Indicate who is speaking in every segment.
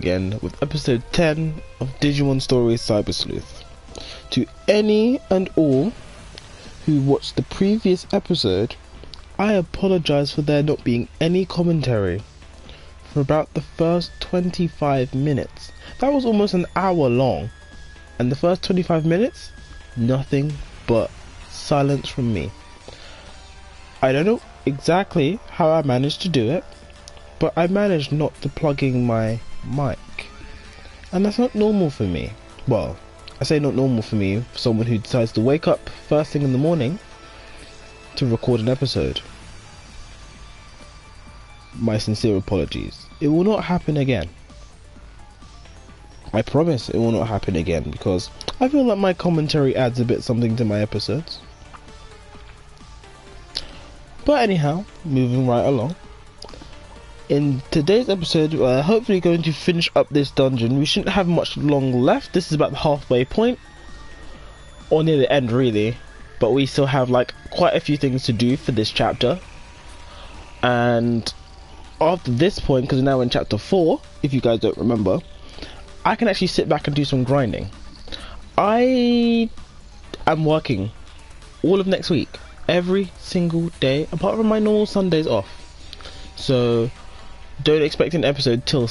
Speaker 1: again with episode 10 of Digimon Stories Cyber Sleuth. To any and all who watched the previous episode, I apologise for there not being any commentary for about the first 25 minutes. That was almost an hour long, and the first 25 minutes, nothing but silence from me. I don't know exactly how I managed to do it, but I managed not to plug in my mic, and that's not normal for me. Well, I say not normal for me, for someone who decides to wake up first thing in the morning to record an episode. My sincere apologies. It will not happen again. I promise it will not happen again, because I feel like my commentary adds a bit something to my episodes. But anyhow, moving right along. In today's episode, we're hopefully going to finish up this dungeon. We shouldn't have much long left. This is about the halfway point, or near the end really, but we still have like quite a few things to do for this chapter. And after this point, because we're now in chapter 4, if you guys don't remember, I can actually sit back and do some grinding. I am working all of next week, every single day, apart from my normal Sundays off. So don't expect an episode till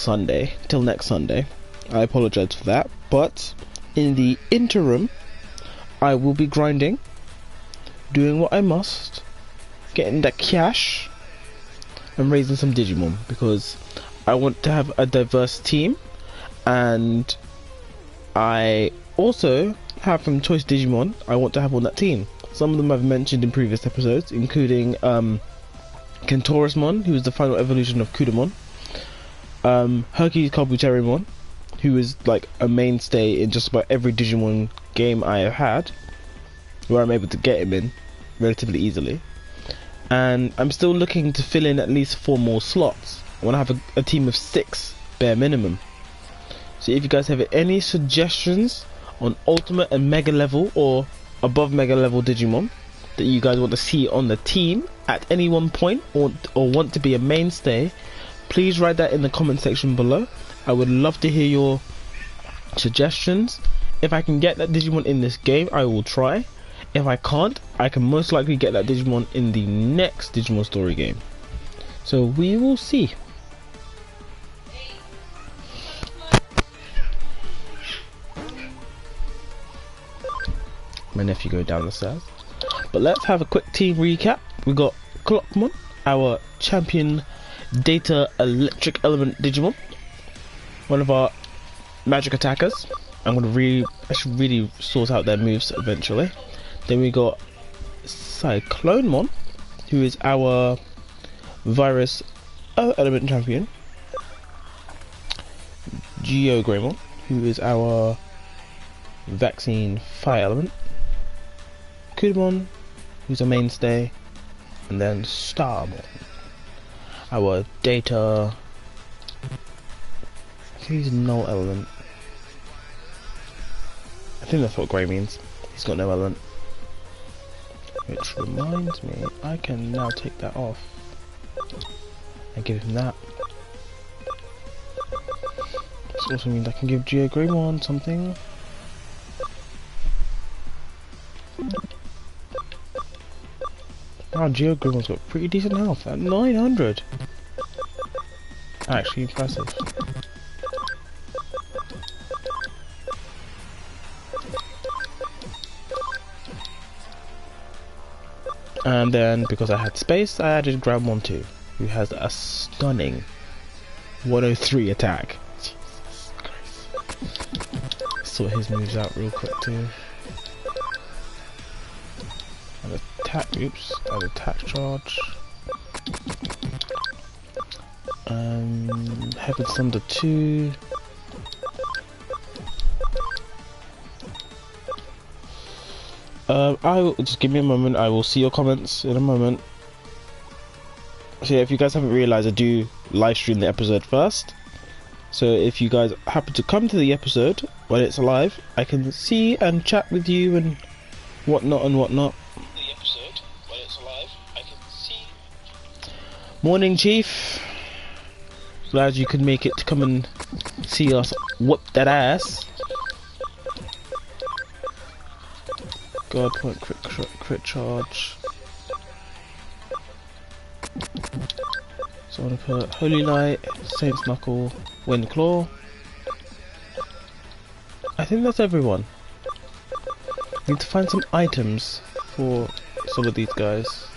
Speaker 1: next Sunday. I apologise for that, but in the interim, I will be grinding, doing what I must, getting that cash, and raising some Digimon, because I want to have a diverse team, and I also have from Choice Digimon I want to have on that team. Some of them I've mentioned in previous episodes, including Kentorusmon, who is the final evolution of Kudamon, Hercules Kabuterimon, who is like a mainstay in just about every Digimon game I have had, where I'm able to get him in relatively easily. And I'm still looking to fill in at least 4 more slots. I want to have a team of 6 bare minimum. So if you guys have any suggestions on ultimate and mega level or above mega level Digimon that you guys want to see on the team at any one point, or want to be a mainstay, please write that in the comment section below. I would love to hear your suggestions. If I can get that Digimon in this game, I will try. If I can't, I can most likely get that Digimon in the next Digimon story game. So we will see. My nephew going down the stairs. But let's have a quick team recap. We got Clockmon, our champion data electric element Digimon, one of our magic attackers. I should really sort out their moves eventually. Then we got Cyclonemon, who is our virus element champion. Geogreymon, who is our vaccine fire element. Kudamon, who's a mainstay, and then Starmon, our data. He's no element. I think that's what grey means. He's got no element. Which reminds me, I can now take that off and give him that. This also means I can give Geogreymon something. Wow, Geogremon's got pretty decent health at 900. Actually impressive. And then, because I had space, I added Groundmon 2, who has a stunning 103 attack. Jesus Christ. Sort his moves out real quick too. And attack, oops, and attack charge. Heaven Thunder 2. I will just give me a moment. I will see your comments in a moment. So yeah, if you guys haven't realized, I do live stream the episode first. So if you guys happen to come to the episode when it's live, I can see and chat with you and whatnot and whatnot. The episode when it's live, I can see. Morning, Chief. Glad you could make it to come and see us whoop that ass. Guard point, crit charge. So I'm gonna put Holy Light, Saint's Knuckle, Wind Claw. I think that's everyone. Need to find some items for some of these guys.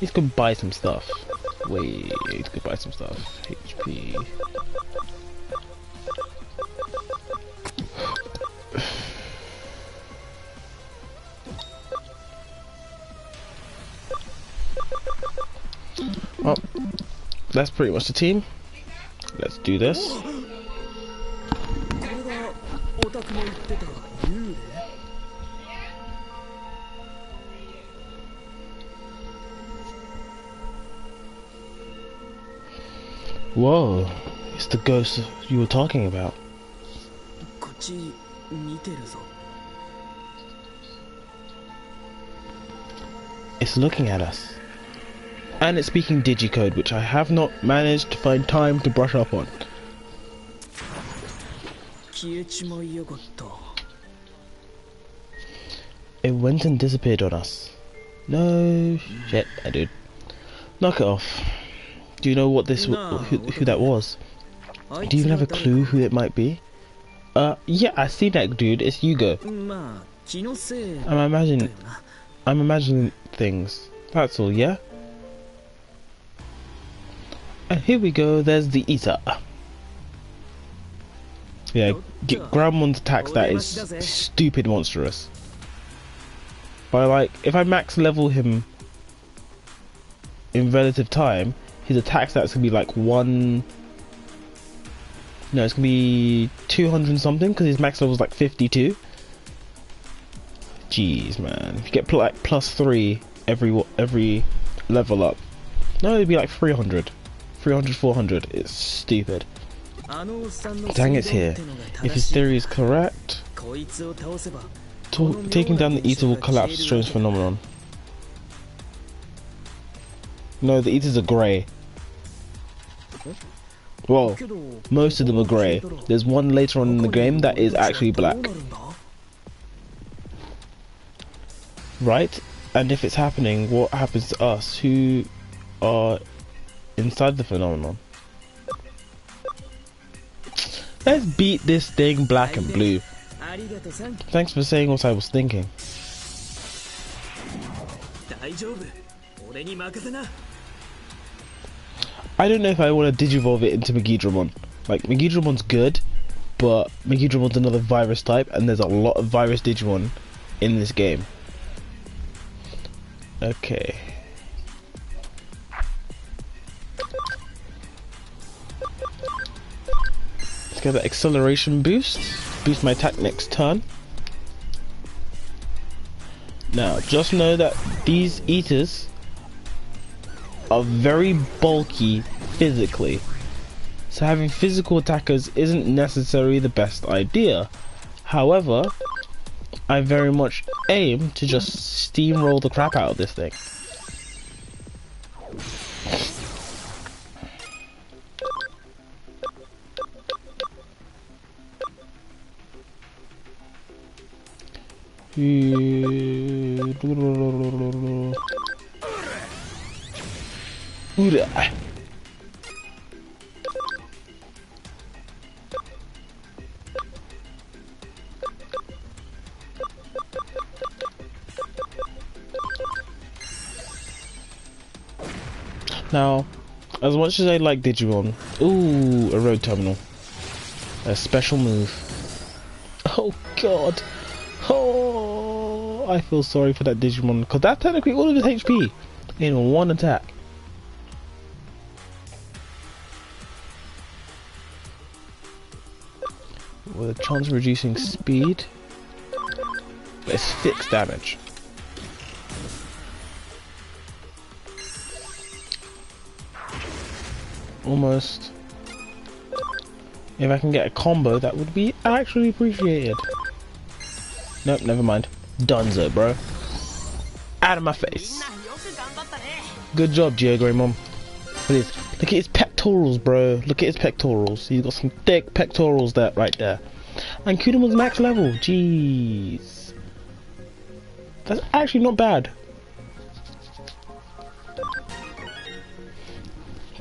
Speaker 1: Need to go buy some stuff. Wait, need to go buy some stuff. HP. Well, that's pretty much the team. Let's do this. Whoa, it's the ghost you were talking about. It's looking at us. And it's speaking digicode, which I have not managed to find time to brush up on. It went and disappeared on us. No shit, I did. Knock it off. Do you know what this who that was? Do you even have a clue who it might be? Yeah, I see that dude. It's Hugo. I'm imagining things. That's all, yeah? And here we go, there's the Eater. Yeah, Groundmon's attacks, that is stupid monstrous. But like, if I max level him in relative time, his attack stats can be like it's gonna be 200 something, because his max level is like 52. Jeez, man. If you get like +3 every level up. No, it'd be like 300. 300, 400. It's stupid. Dang, it's here. If his theory is correct, taking down the Eater will collapse Strange Phenomenon. No, the Eaters are grey. Well, most of them are grey. There's one later on in the game that is actually black. Right? And if it's happening, what happens to us who are inside the phenomenon? Let's beat this thing black and blue. Thanks for saying what I was thinking. I don't know if I want to digivolve it into Megidramon. Like, Megidramon's good, but Megidramon's another virus type, and there's a lot of virus Digimon in this game. Okay. Let's get the acceleration boost. Boost my attack next turn. Now, just know that these Eaters are very bulky physically, so having physical attackers isn't necessarily the best idea. However, I very much aim to just steamroll the crap out of this thing. Now, as much as I like Digimon, ooh, a road terminal, a special move. Oh god, oh, I feel sorry for that Digimon, because that's technically all of his HP in one attack. With a chance of reducing speed, but it's fixed damage. Almost. If I can get a combo, that would be actually appreciated. Nope, never mind. Dunzo, bro. Out of my face. Good job, Geogreymon. Look at his pep talk. pectorals, bro. Look at his pectorals. He's got some thick pectorals there, right there. And Kudamon's max level. Jeez. That's actually not bad.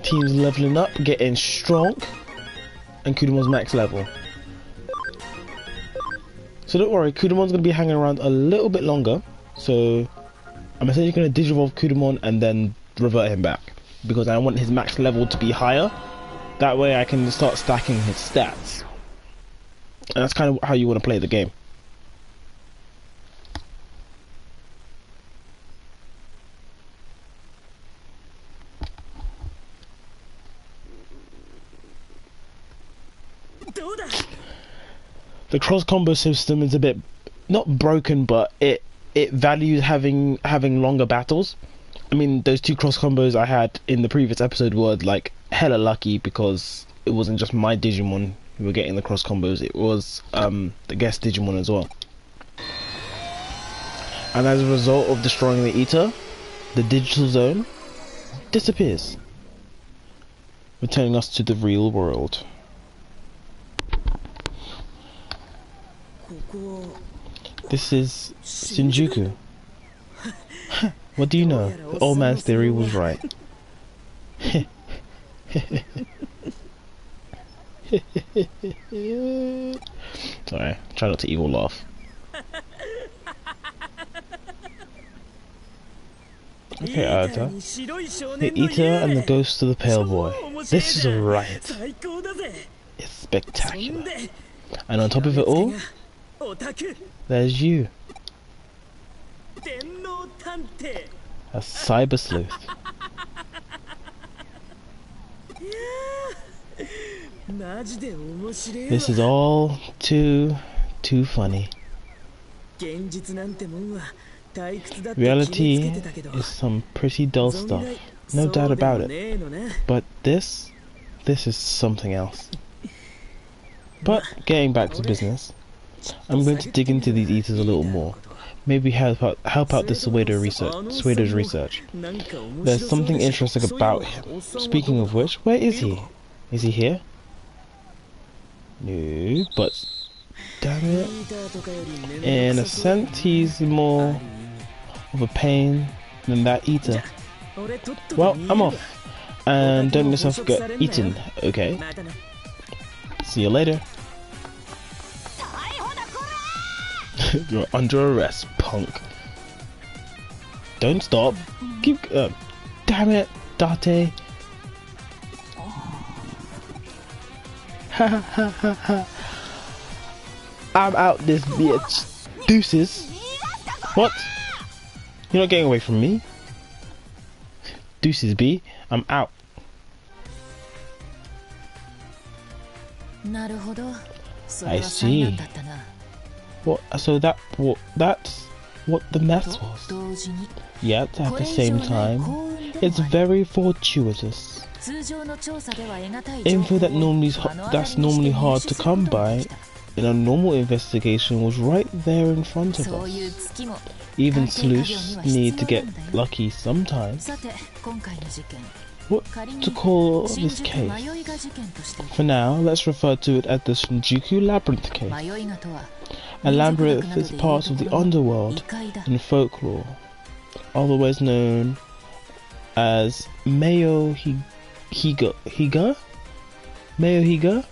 Speaker 1: Team's leveling up, getting strong. And Kudamon's max level. So don't worry, Kudamon's going to be hanging around a little bit longer. So I'm essentially going to Digivolve Kudamon and then revert him back. Because I want his max level to be higher. That way I can start stacking his stats. And that's kind of how you want to play the game. The cross combo system is a bit not broken, but it values having longer battles. I mean, those 2 cross combos I had in the previous episode were like hella lucky because it wasn't just my Digimon who were getting the cross combos, it was the guest Digimon as well. And as a result of destroying the Eater, the digital zone disappears, returning us to the real world. This is Shinjuku. What do you know? The old man's theory was right. Sorry, try not to evil laugh. Okay, Arata. The Eater and the Ghost of the Pale Boy. This is a riot. It's spectacular. And on top of it all, there's you. A cyber sleuth. This is all too funny. Reality is some pretty dull stuff, no doubt about it. But this is something else. But getting back to business, I'm going to dig into these Eaters a little more. Maybe help out this Suedo's research. There's something interesting about him. Speaking of which, where is he? Is he here? No, but damn it. In a sense, he's more of a pain than that Eater. Well, I'm off. And don't let yourself get eaten, okay? See you later. You're under arrest, punk. Don't stop. Keep. Damn it, Date. Ha ha ha ha. I'm out this bitch. Deuces. What? You're not getting away from me. Deuces, B. I'm out. I see. What? So that's what the mess was. Yet at the same time, it's very fortuitous. Info that's normally hard to come by in a normal investigation was right there in front of us. Even sleuths need to get lucky sometimes. What to call this case? For now, let's refer to it as the Shinjuku Labyrinth case. A labyrinth is part of the underworld in folklore, otherwise known as Mayo-higa? Mayo-higa?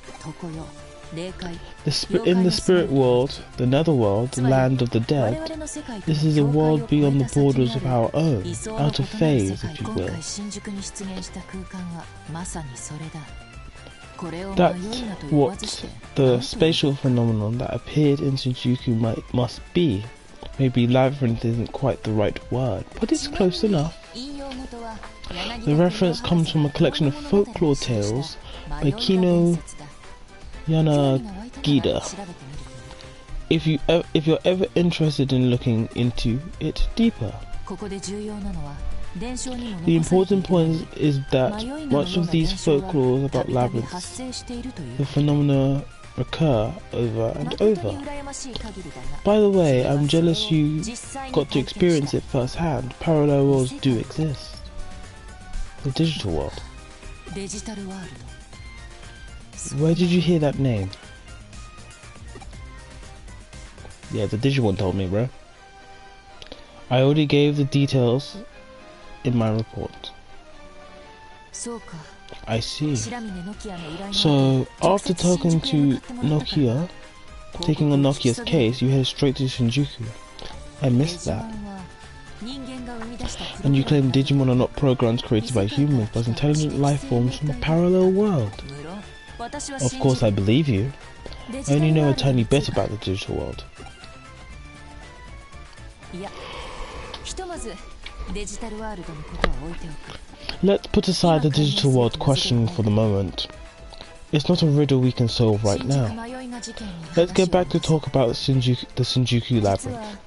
Speaker 1: In the spirit world, the netherworld, the land of the dead, this is a world beyond the borders of our own, out of phase, if you will. That's what the spatial phenomenon that appeared in Shinjuku must be. Maybe labyrinth isn't quite the right word, but it's close enough. The reference comes from a collection of folklore tales by Kino Yanagida. If you're ever interested in looking into it deeper. The important point is that much of these folklores about labyrinths, the phenomena recur over and over. By the way, I'm jealous you got to experience it firsthand. Parallel worlds do exist. The digital world. Where did you hear that name? Yeah, the Digimon told me, bro. I already gave the details in my report. I see. So, after talking to Nokia, taking on Nokia's case, you headed straight to Shinjuku. I missed that. And you claim Digimon are not programs created by humans, but intelligent life forms from a parallel world. Of course I believe you. I only know a tiny bit about the digital world. Let's put aside the digital world question for the moment. It's not a riddle we can solve right now. Let's get back to talk about the Shinjuku Labyrinth.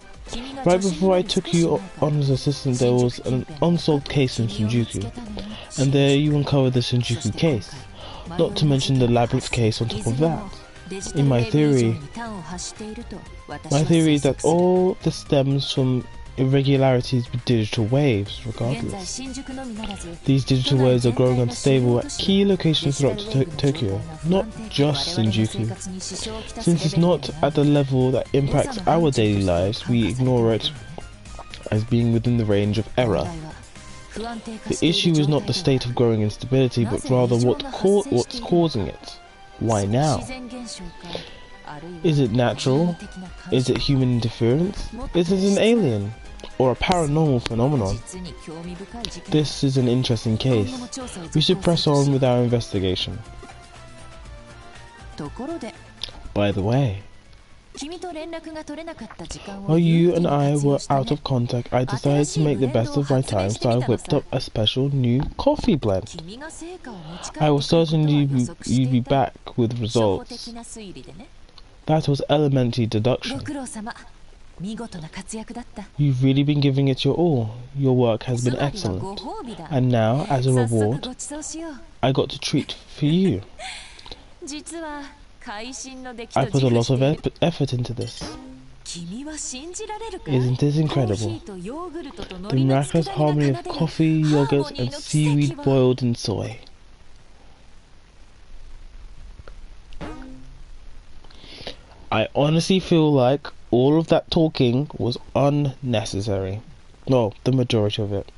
Speaker 1: Right before I took you on as assistant, there was an unsolved case in Shinjuku, and there you uncovered the Shinjuku case, not to mention the Labyrinth case on top of that. In my theory is that all this stems from irregularities with digital waves, regardless. These digital waves are growing unstable at key locations throughout Tokyo, not just Shinjuku. Since it's not at the level that impacts our daily lives, we ignore it as being within the range of error. The issue is not the state of growing instability, but rather what's causing it. Why now? Is it natural? Is it human interference? Is it an alien? Or a paranormal phenomenon? This is an interesting case. We should press on with our investigation. By the way, while you and I were out of contact, I decided to make the best of my time, so I whipped up a special new coffee blend. I was certain you'd be back with results. That was elementary deduction. You've really been giving it your all. Your work has been excellent. And now, as a reward, I got a treat for you. I put a lot of effort into this. Isn't this incredible? The miraculous harmony of coffee, yogurt, and seaweed boiled in soy. I honestly feel like all of that talking was unnecessary. Well, the majority of it.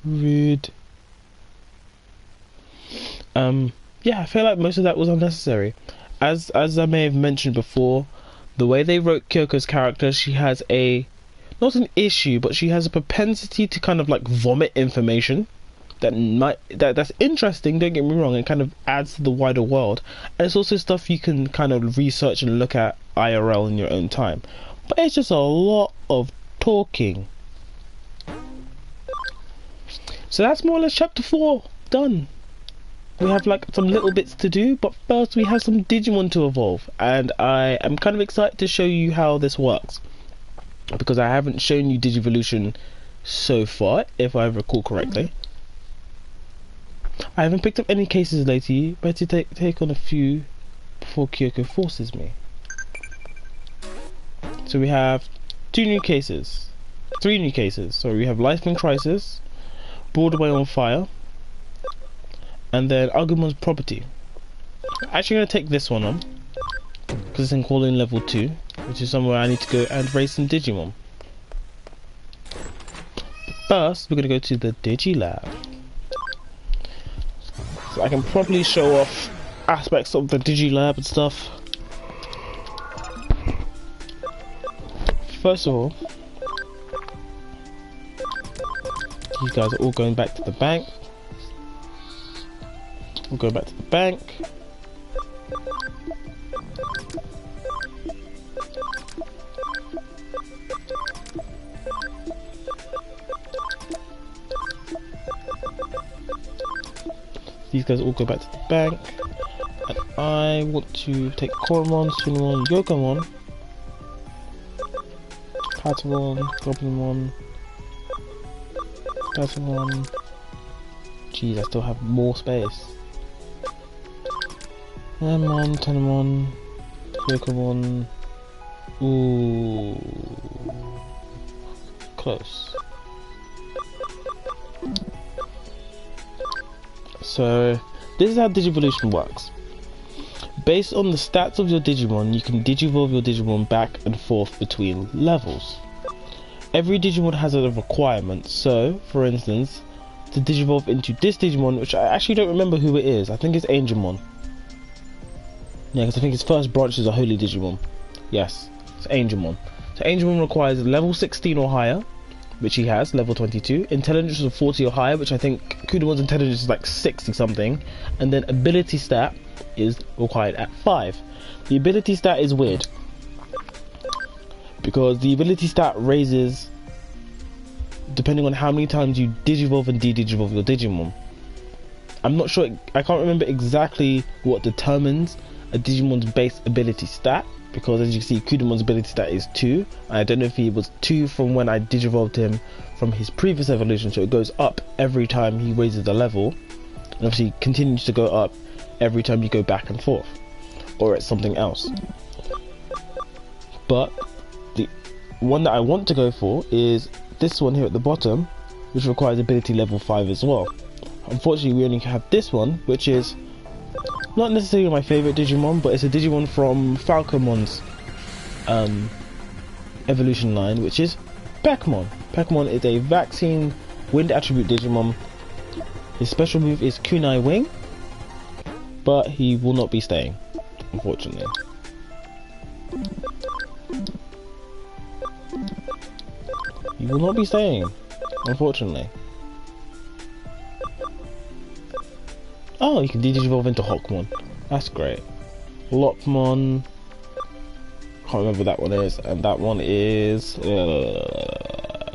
Speaker 1: Rude. Yeah, I feel like most of that was unnecessary. As I may have mentioned before, the way they wrote Kyoko's character, she has not an issue, but she has a propensity to kind of like vomit information that's interesting, don't get me wrong, it kind of adds to the wider world, and it's also stuff you can kind of research and look at IRL in your own time, but it's just a lot of talking. So that's more or less chapter 4 done. We have like some little bits to do, but first we have some Digimon to evolve, and I am kind of excited to show you how this works, because I haven't shown you Digivolution so far, if I recall correctly. I haven't picked up any cases lately, but to take on a few before Kyoko forces me. So we have 3 new cases. So we have Lifeline Crisis, Broadway on Fire, and then Agumon's Property. I'm actually going to take this one on, because it's in calling level 2, which is somewhere I need to go and raise some Digimon. But first, we're going to go to the Digilab. So I can probably show off aspects of the Digilab and stuff. First of all, these guys are all going back to the bank. We'll go back to the bank. These guys all go back to the bank, and I want to take Koromon, Sunamon, Yokomon, Patamon, Goblinmon, Patamon. Jeez, I still have more space. Amon, Tenemon, Yokomon. Ooh, close. So this is how Digivolution works. Based on the stats of your Digimon, you can digivolve your Digimon back and forth between levels. Every Digimon has a requirement, so for instance, to digivolve into this Digimon, which I actually don't remember who it is, I think it's Angemon. Yeah, because I think his first branch is a Holy Digimon. Yes, it's Angemon. So Angemon requires level 16 or higher, which he has, level 22, intelligence of 40 or higher, which I think Kudamon's intelligence is like 60 something, and then ability stat is required at 5. The ability stat is weird, because the ability stat raises depending on how many times you digivolve and de-digivolve your Digimon. I'm not sure, I can't remember exactly what determines a Digimon's base ability stat, because as you can see, Kudamon's ability stat is 2. I don't know if he was 2 from when I digivolved him from his previous evolution, so it goes up every time he raises a level, and obviously continues to go up every time you go back and forth, or it's something else. But the one that I want to go for is this one here at the bottom, which requires ability level 5 as well. Unfortunately, we only have this one, which is not necessarily my favourite Digimon, but it's a Digimon from Falcomon's evolution line, which is Pekmon. Pekmon is a vaccine wind attribute Digimon. His special move is Kunai Wing, but he will not be staying, unfortunately. He will not be staying, unfortunately. Oh, you can digivolve into Hawkmon. That's great. Lopmon. Can't remember what that one is, and that one is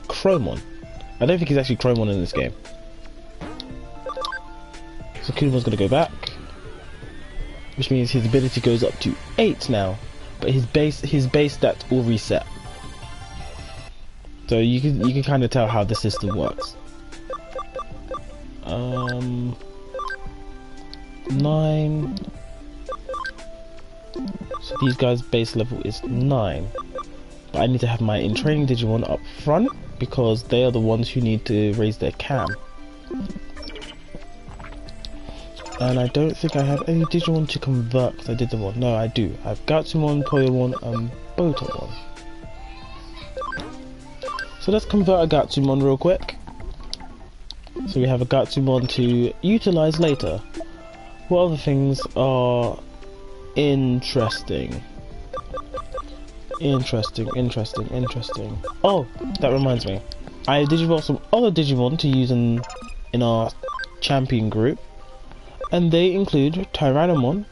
Speaker 1: Chromon. I don't think he's actually Chromon in this game. So Kudamon's gonna go back, which means his ability goes up to 8 now, but his base stats will reset. So you can kind of tell how the system works. 9. So these guys' base level is 9. But I need to have my in-training Digimon up front, because they are the ones who need to raise their cam. And I don't think I have any Digimon to convert, because I did the one. No, I do. I have Gatsumon, Poyomon, and Botamon. So let's convert a Gatsumon real quick. So we have a Gatsumon to utilize later. What other things are interesting? Interesting. Oh, that reminds me. I digivolved some other Digimon to use in our champion group. And they include Tyrannomon,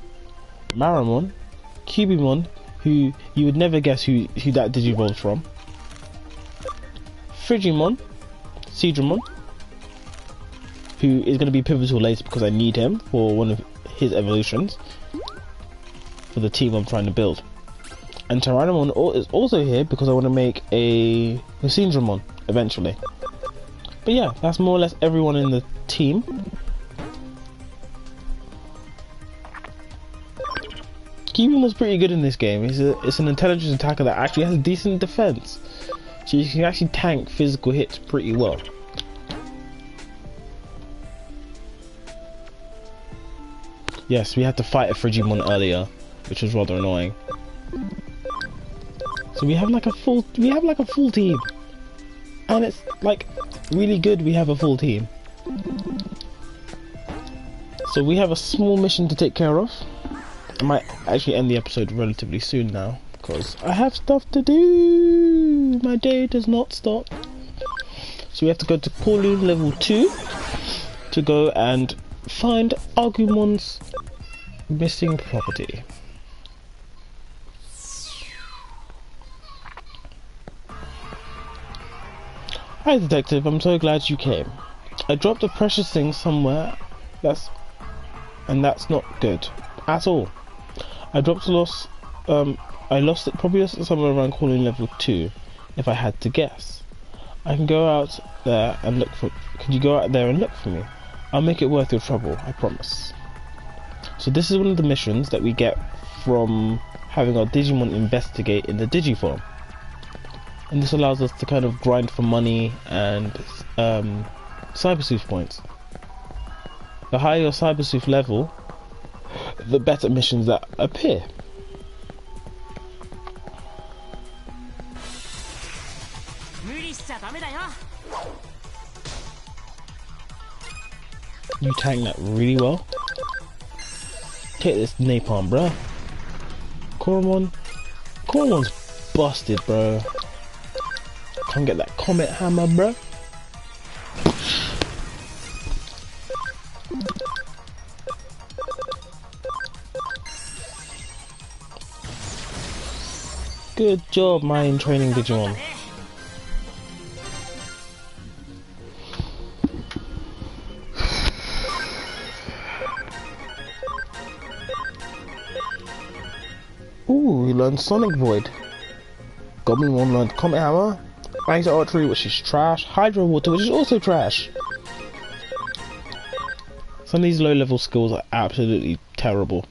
Speaker 1: Maramon, Cubimon, who you would never guess who that digivolved from. Frigimon, Seadramon, who is going to be pivotal later because I need him for one of his evolutions for the team I'm trying to build. And Tyrannomon is also here because I want to make a Syndramon eventually. But yeah, that's more or less everyone in the team. Cubimon was pretty good in this game. It's an intelligence attacker that actually has a decent defense, so you can actually tank physical hits pretty well. Yes, we had to fight a Frigimon earlier, which was rather annoying. So we have like a full team, and it's like really good. We have a full team. So we have a small mission to take care of. I might actually end the episode relatively soon now, because I have stuff to do. My day does not stop. So we have to go to Kowloon level 2 to go and find Agumon's missing property. Hi detective, I'm so glad you came. I dropped a precious thing somewhere, that's not good at all. I lost it, probably lost it somewhere around Kowloon level 2, if I had to guess. I can go out there and look for, could you go out there and look for me? I'll make it worth your trouble, I promise. So this is one of the missions that we get from having our Digimon investigate in the Digiform. And this allows us to kind of grind for money and cyber suit points. The higher your Cyber Sleuth level, the better missions that appear. You tank that really well. Take this napalm, bruh. Koromon's busted, bro. Can't get that comet hammer, bro. Good job, mine training Digimon. Ooh, he learned Sonic Void. Goblin learned Comet Hammer. Ice Archery, which is trash. Hydro Water, which is also trash. Some of these low-level skills are absolutely terrible.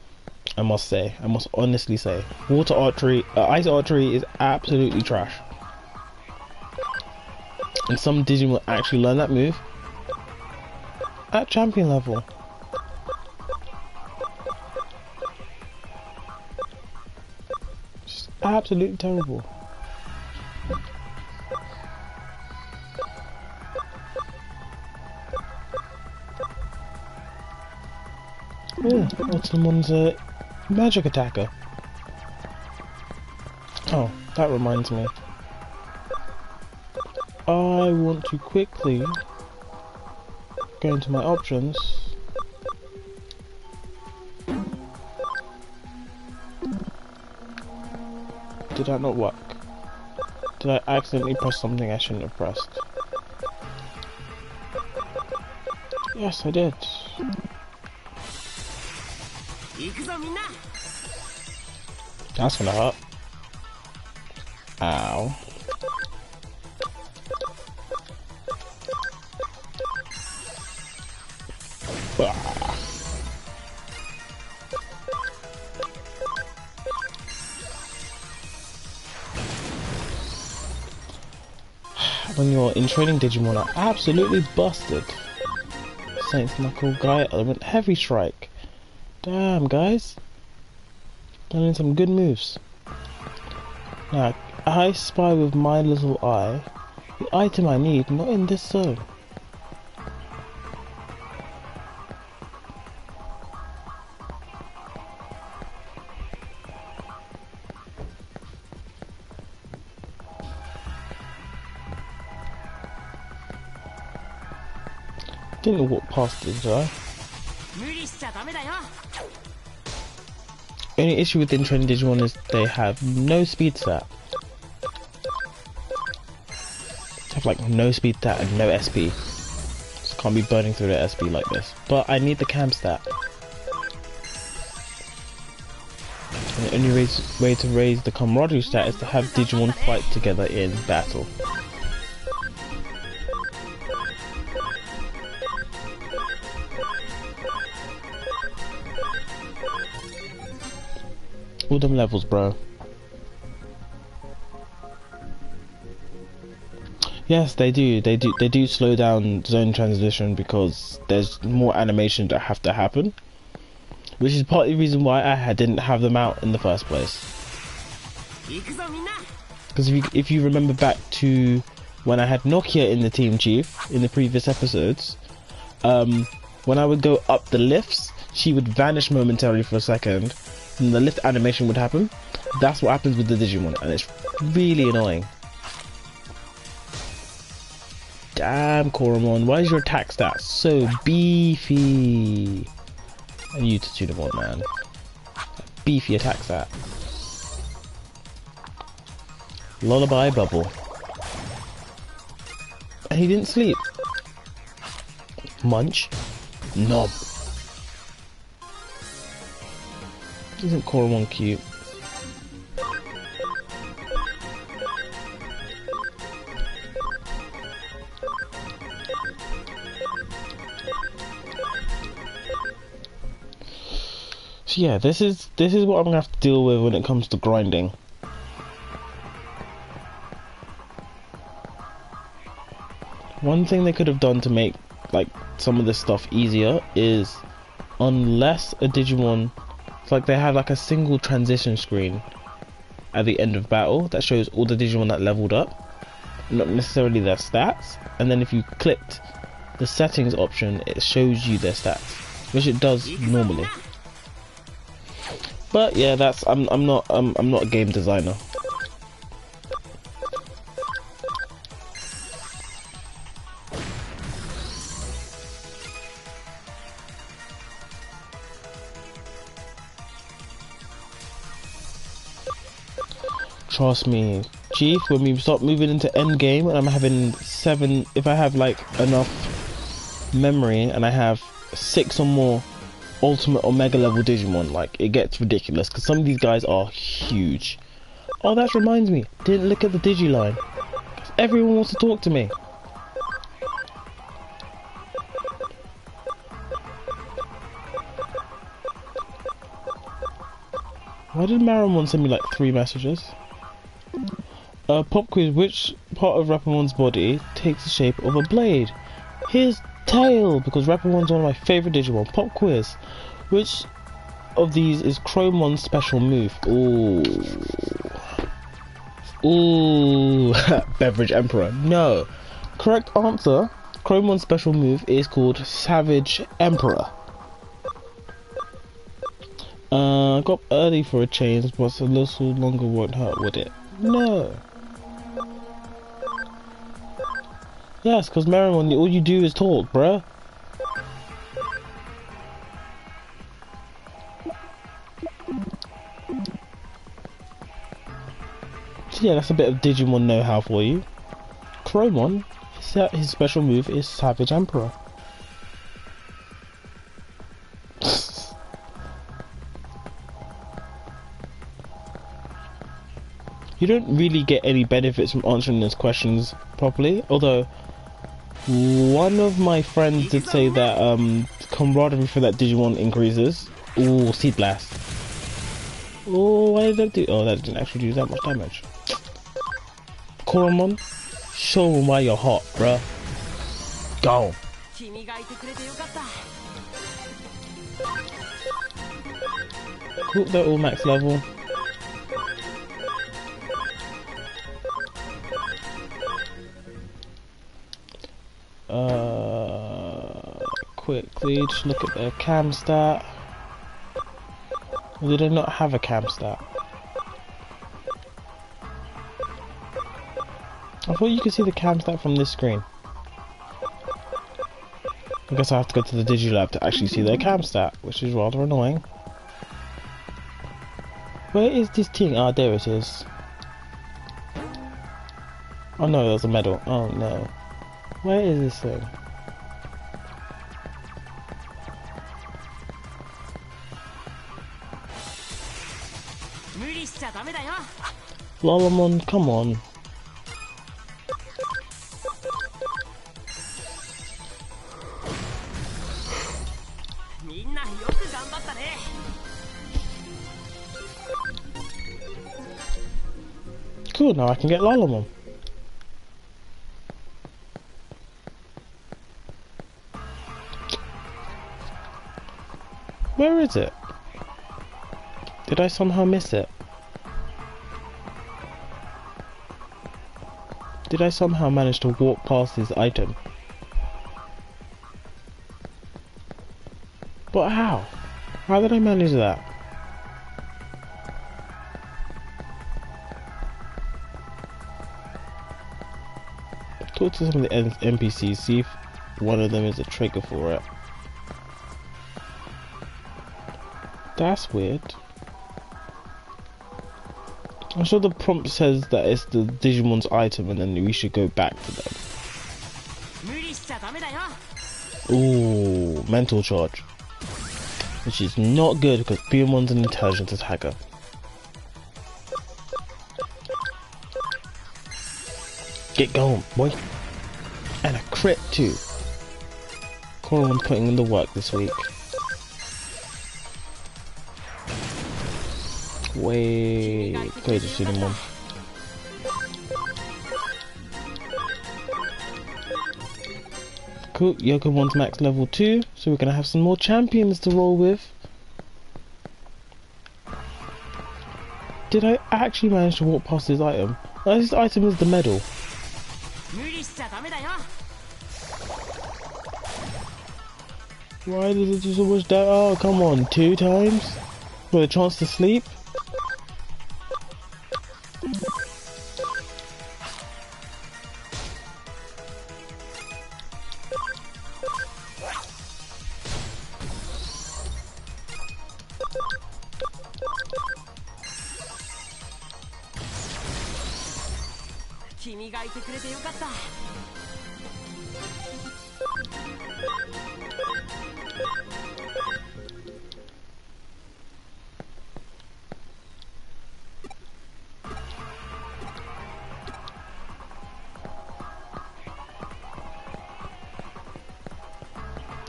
Speaker 1: I must say. I must honestly say. Water Archery, Ice Archery is absolutely trash. And some Digimon actually learn that move at champion level. Just absolutely terrible. Oh, what's someone's magic attacker? Oh, that reminds me. I want to quickly go into my options. Did that not work? Did I accidentally press something I shouldn't have pressed? Yes, I did. That's gonna hurt. Ow. When you're in training Digimon are absolutely busted. Saints Knuckle, Guy Element, Heavy Strike. Damn, guys. Learning some good moves. Now, I spy with my little eye the item I need, not in this zone. Didn't walk past it, did I? Only issue with in-training Digimon is they have no speed stat. They have like no speed stat and no SP. Just can't be burning through their SP like this. But I need the cam stat. And the only way to raise the camaraderie stat is to have Digimon fight together in battle. All them levels, bro. Yes, they do. They do slow down zone transition because there's more animation that have to happen, which is partly the reason why I didn't have them out in the first place. Because if you remember back to when I had Nokia in the Team Chief in the previous episodes, when I would go up the lifts, she would vanish momentarily for a second. And the lift animation would happen. That's what happens with the Digimon, and it's really annoying. Damn, Koromon, why is your attack stat so beefy? And you Tsunamon, man. Beefy attack stat. Lullaby Bubble. And he didn't sleep. Munch. Nom. Isn't Koromon cute? So yeah, this is what I'm gonna have to deal with when it comes to grinding. One thing they could have done to make like some of this stuff easier is unless a Digimon, it's like they have like a single transition screen at the end of battle that shows all the Digimon that leveled up, not necessarily their stats, and then if you clicked the settings option it shows you their stats, which it does normally. But yeah, that's I'm not a game designer. Trust me, Chief, when we start moving into end game and I'm having 7, if I have like enough memory and I have 6 or more ultimate Omega level Digimon, like it gets ridiculous because some of these guys are huge. Oh, that reminds me, didn't look at the Digiline. Everyone wants to talk to me. Why did Marimon send me like 3 messages? Pop quiz, which part of Rapimon's body takes the shape of a blade? His tail, because Rapimon's one of my favourite Digimon. Pop quiz, which of these is Chromon's special move? Ooh. Ooh. Beverage Emperor. No. Correct answer, Chromon's special move is called Savage Emperor. Got early for a change, but a little longer won't hurt, would it? No. Yes, because Marimon, all you do is talk, bruh. So yeah, that's a bit of Digimon know-how for you. Chromon, his special move is Savage Emperor. You don't really get any benefits from answering those questions properly, although one of my friends did say that camaraderie for that Digimon increases. Ooh, Seed Blast. Oh, why did that do? Oh, that didn't actually do that much damage. Koromon, show them why you're hot, bruh. Go. Cool, they're all max level. Quickly, just look at their cam stat. Or do they not have a cam stat? I thought you could see the cam stat from this screen. I guess I have to go to the Digilab to actually see their cam stat, which is rather annoying. Where is this thing? Ah, there it is. Oh no, there's a medal. Oh no. Where is this thing? Lolomon, come on. Cool, now I can get Lolomon. Where is it? Did I somehow miss it? Did I somehow manage to walk past this item? But how? How did I manage that? Talk to some of the NPCs, see if one of them is a trigger for it. That's weird. I'm sure the prompt says that it's the Digimon's item and then we should go back to them. Ooh, mental charge. Which is not good because Biomon's an intelligence attacker. Get going, boy. And a crit too. Coromon putting in the work this week. Wait, go to Cinnamon. Cool, Yokomon's max level 2, so we're gonna have some more champions to roll with. Did I actually manage to walk past this item? Oh, this item is the medal. Why did it do so much damage? Oh, come on, 2 times? With a chance to sleep?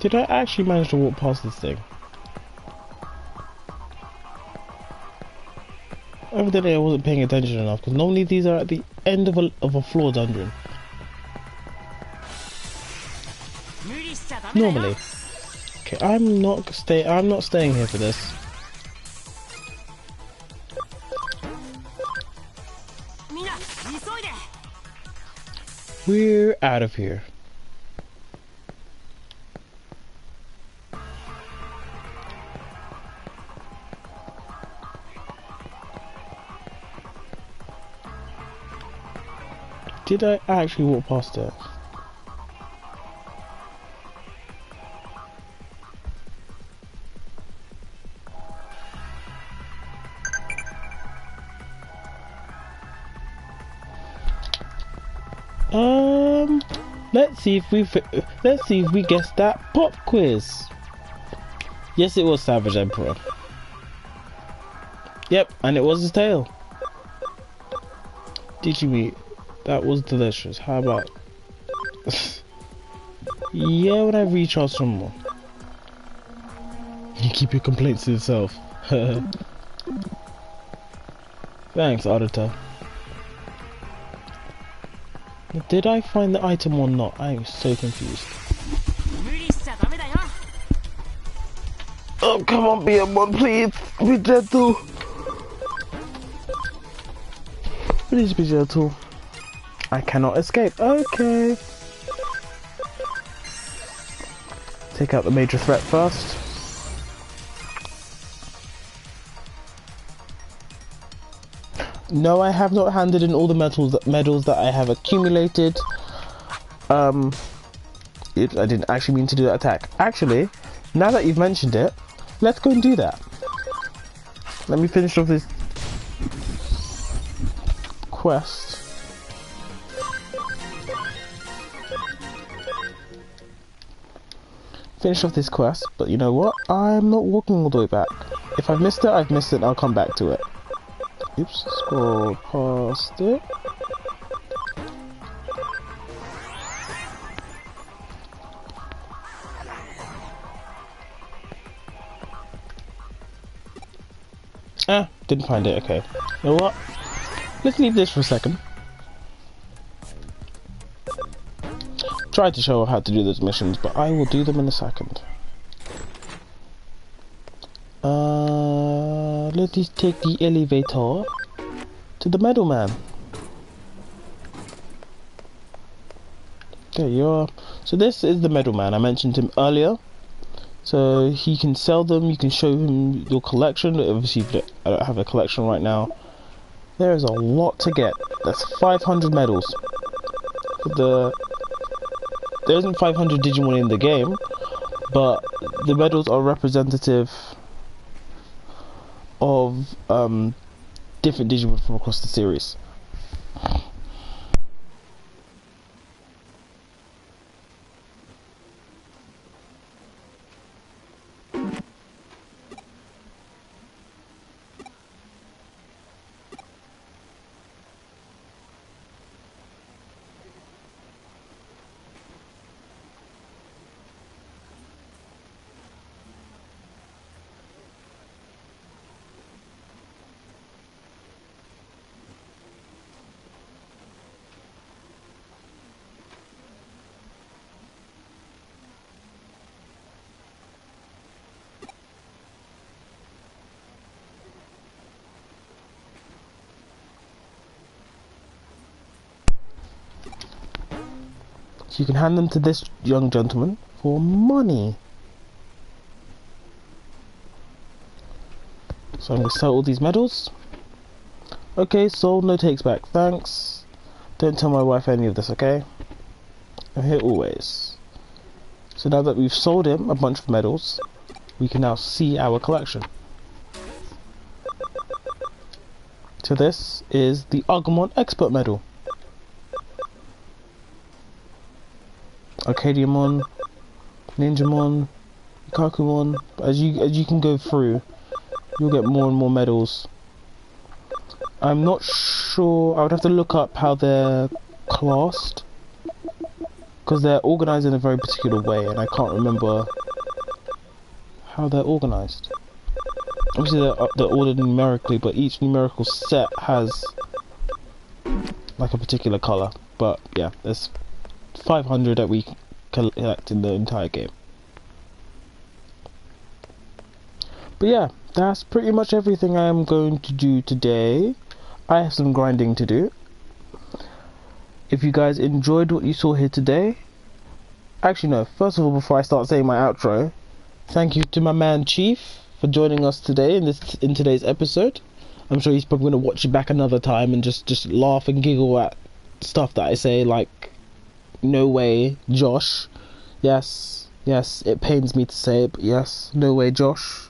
Speaker 1: Did I actually manage to walk past this thing? Evidently I wasn't paying attention enough, because normally these are at the end of a floor dungeon. Normally. Okay, I'm not staying here for this. We're out of here. Did I actually walk past it? Let's see if we guessed that pop quiz. Yes, it was Savage Emperor. Yep, and it was his tail. Digimon, that was delicious. How about? Yeah, when I recharge some more. You keep your complaints to yourself. Thanks, Auditor. Did I find the item or not? I am so confused. Oh, come on, BM1, please. Be gentle. Please be gentle. I cannot escape. Okay. Take out the major threat first. No, I have not handed in all the medals that I have accumulated. I didn't actually mean to do that attack. Actually, now that you've mentioned it, let's go and do that. Let me finish off this quest. Finish off this quest, but you know what? I'm not walking all the way back. If I've missed it, I've missed it and I'll come back to it. Oops, scroll past it. Ah, didn't find it, okay. You know what? Let's leave this for a second. Tried to show how to do those missions, but I will do them in a second. Let's take the elevator to the Medal Man. There you are. So this is the Medal Man. I mentioned him earlier. So he can sell them. You can show him your collection. Obviously, I don't have a collection right now. There is a lot to get. That's 500 medals. There isn't 500 Digimon in the game, but the medals are representative of different Digimon from across the series. So you can hand them to this young gentleman for money. So I'm going to sell all these medals. Okay, sold, no takes back, thanks. Don't tell my wife any of this, okay? I'm here always. So now that we've sold him a bunch of medals, we can now see our collection. So this is the Agumon Expert Medal. Arcadiamon, Ninjamon, Kakumon. As you can go through, you'll get more and more medals. I'm not sure, I would have to look up how they're classed, because they're organised in a very particular way and I can't remember how they're organised. Obviously they're ordered numerically, but each numerical set has like a particular colour. But yeah, there's 500 that we collect in the entire game. But yeah, that's pretty much everything I am going to do today. I have some grinding to do. If you guys enjoyed what you saw here today, actually no, first of all, before I start saying my outro, thank you to my man Chief for joining us today in today's episode. I'm sure he's probably going to watch it back another time and just laugh and giggle at stuff that I say, like, no way, Josh. Yes, it pains me to say it, but yes, no way, Josh.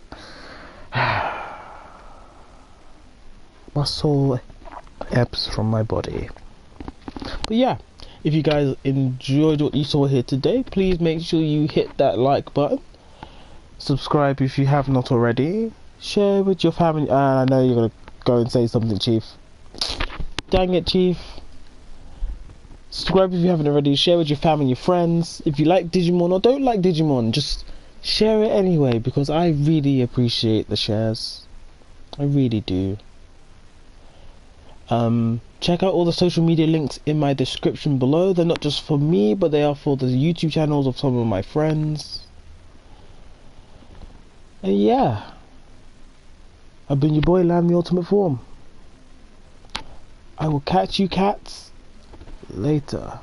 Speaker 1: My soul ebbs from my body. But yeah, if you guys enjoyed what you saw here today, please make sure you hit that like button. Subscribe if you have not already. Share with your family. I know you're going to go and say something, Chief. Dang it, Chief. Subscribe if you haven't already. Share with your family and your friends. If you like Digimon or don't like Digimon, just share it anyway, because I really appreciate the shares. I really do. Check out all the social media links in my description below. They're not just for me, but they are for the YouTube channels of some of my friends. And yeah, I've been your boy, Lan the Ultimate Form. I will catch you cats later.